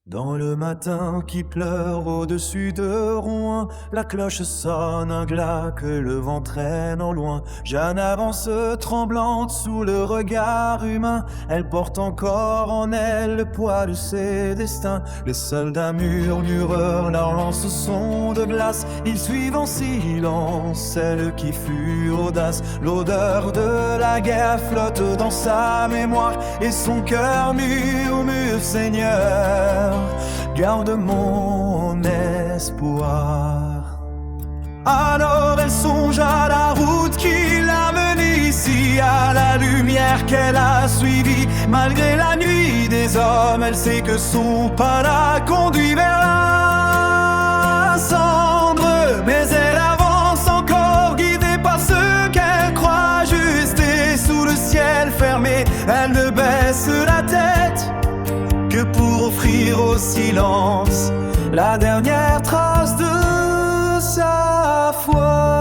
Dans le matin qui pleure au-dessus de Rouen, la cloche sonne un glas que le vent traîne au loin. Jeanne avance tremblante sous le regard humain. Elle porte encore en elle le poids de ses destins. Les soldats murmureurs leur lancent son de glace. Ils suivent en silence celle qui fut audace. L'odeur de la guerre flotte dans sa mémoire et son cœur murmure: Seigneur, garde mon espoir. Alors elle songe à la route qui l'a menée ici, à la lumière qu'elle a suivie. Malgré la nuit des hommes, elle sait que son pas la conduit vers la cendre. Mais elle avance encore, guidée par ce qu'elle croit juste, et sous le ciel fermé, elle ne baisse la tête que pour offrir au silence la dernière trace de sa foi.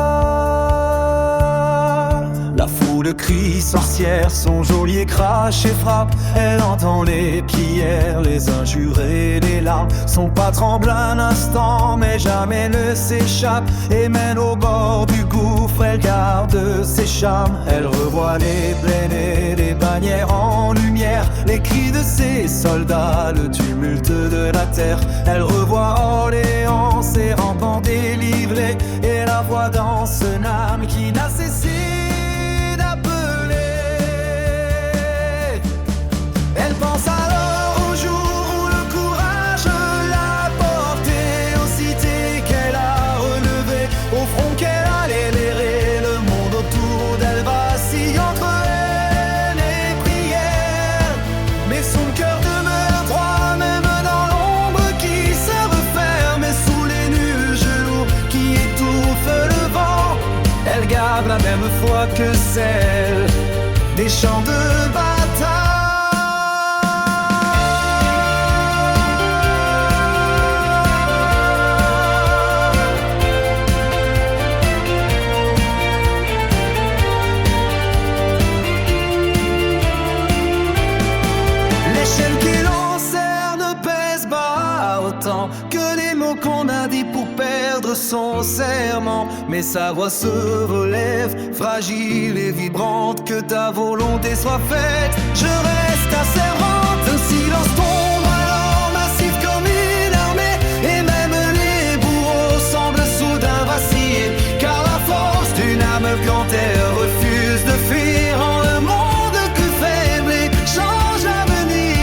La foule crie sorcière, son geôlier crache et frappe. Elle entend les prières, les injures et les larmes. Son pas tremble un instant, mais jamais ne s'échappe et mène au bord du gouffre. Elle garde ses charmes. Elle revoit les plaines et les bannières en lumière, les cris de ses soldats, le tumulte de la terre. Elle revoit Orléans, ses rampants délivrés, et la voix dans son âme qui n'a cessé d'appeler. Elle pense alors au jour où le courage l'a portée, aux cités qu'elle a relevées, au front qu'elle a léré. Le monde autour d'elle vacille entre haine et prière, mais son cœur demeure droit même dans l'ombre qui se referme, et sous les nuages lourds qui étouffent le vent. Elle garde la même foi que celle des champs de bataille. Les chaînes qui l'enserrent ne pèsent pas autant que les mots qu'on a dit pour perdre son serment. Mais sa voix se relève, fragile et vibrante, que ta volonté soit faite. Je reste asservante, un silence tombe alors massif comme une armée, et même les bourreaux semblent soudain vaciller, car la force d'une âme quand elle refuse de fuir en un monde que faible et change l'avenir.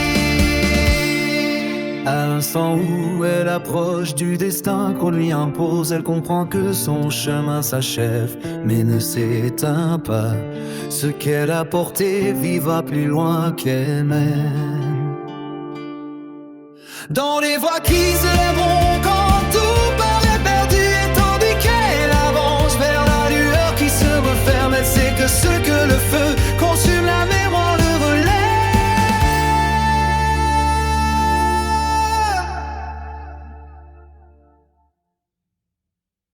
À l'instant où elle approche du destin qu'on lui impose, elle comprend que son chemin s'achève mais ne s'éteint pas. Ce qu'elle a porté vivra plus loin qu'elle mène. Dans les voix qui s'élèveront